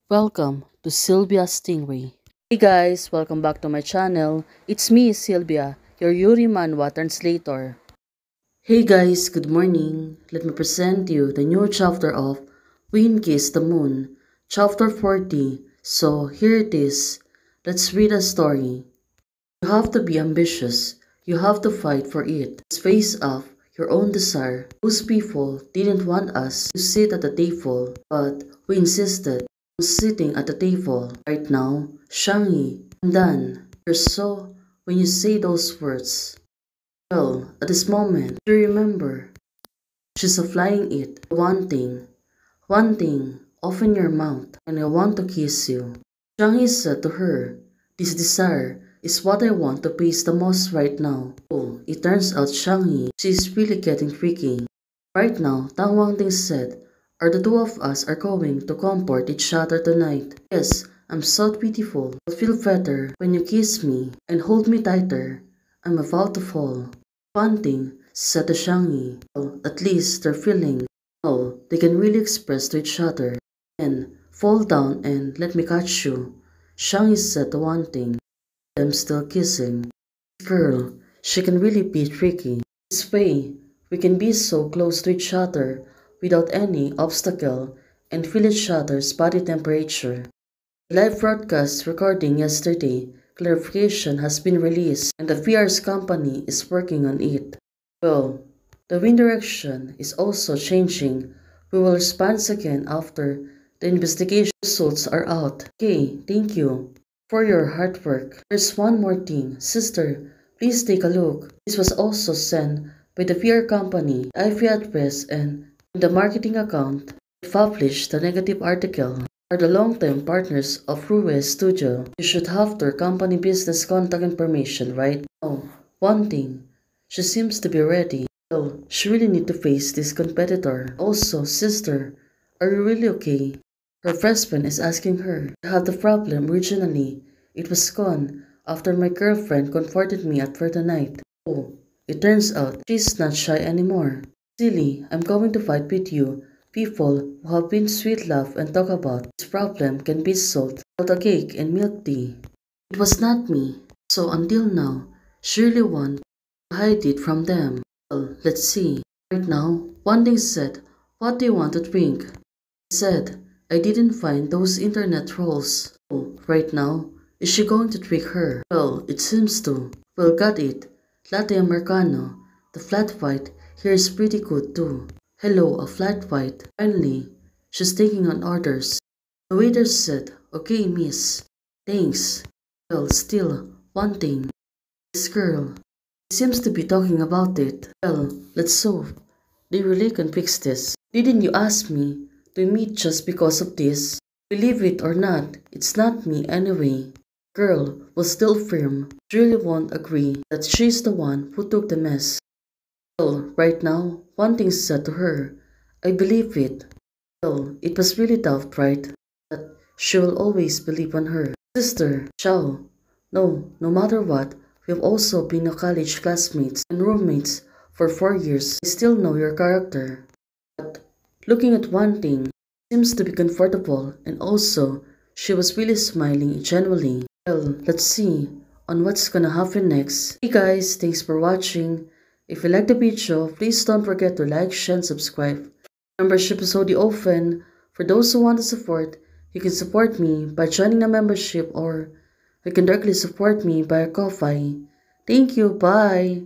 Welcome to Sylvia Stingray. Hey guys, welcome back to my channel. It's me, Sylvia, your Yuri Manhwa translator. Hey guys, good morning. Let me present you the new chapter of Wind Kiss the Moon, chapter 40. So here it is. Let's read a story. You have to be ambitious. You have to fight for it. Face up your own desire. Those people didn't want us to sit at the table, but we insisted on sitting at the table. Right now, Shangyi, I'm done. You're so when you say those words. Well, at this moment, you remember. She's flying it. One thing, open your mouth, and I want to kiss you. Shangyi said to her, this desire is what I want to face the most right now. Oh, it turns out Shangyi, she's really getting freaky. Right now, Tang Wangting said, are the two of us are going to comfort each other tonight. Yes, I'm so beautiful. I'll feel better when you kiss me and hold me tighter. I'm about to fall. Wanting said to Shangyi, well, at least they're feeling all they can really express to each other. Then, fall down and let me catch you. Shangyi said to Wanting, them still kissing. Girl, she can really be tricky. This way, we can be so close to each other without any obstacle and feel each other's body temperature. Live broadcast recording yesterday, clarification has been released and the VR's company is working on it. Well, the wind direction is also changing. We will respond again after the investigation results are out. Okay, thank you for your hard work. There's one more thing. Sister, please take a look. This was also sent by the VR company, the IP address, and the marketing account that published the negative article are the long-term partners of Rue Studio. You should have their company business contact information, right? Oh, one thing. She seems to be ready. So, she really need to face this competitor. Also, sister, are you really okay? Her husband is asking her. I had the problem originally. It was gone after my girlfriend comforted me at for the night. Oh, it turns out she's not shy anymore. Silly, I'm going to fight with you. People who have been sweet love and talk about this problem can be solved without a cake and milk tea. It was not me. So until now, she really wanted to hide it from them. Well, let's see. Right now, Wanting said, what do you want to drink? I said, I didn't find those internet rolls. Oh, right now, is she going to trick her? Well, it seems to. Well, got it. Latte Americano. The flat white here is pretty good too. Hello, a flat white. Finally, she's taking on orders. The waiter said, okay, miss. Thanks. Well, still, one thing. This girl seems to be talking about it. Well, let's solve. They really can fix this. Didn't you ask me to meet just because of this? Believe it or not, it's not me anyway. Girl was still firm. She really won't agree that she's the one who took the mess. Well, right now, one thing said to her, I believe it. Well, it was really tough, right? But she will always believe on her. Sister, Xiao. No matter what, we've also been a college classmates and roommates for 4 years. I still know your character. But looking at one thing, seems to be comfortable and also she was really smiling genuinely. Well, let's see on what's gonna happen next. Hey guys, thanks for watching. If you like the video, please don't forget to like, share, and subscribe. Membership is already open. For those who want to support, you can support me by joining a membership or you can directly support me by a Ko-Fi. Thank you, bye!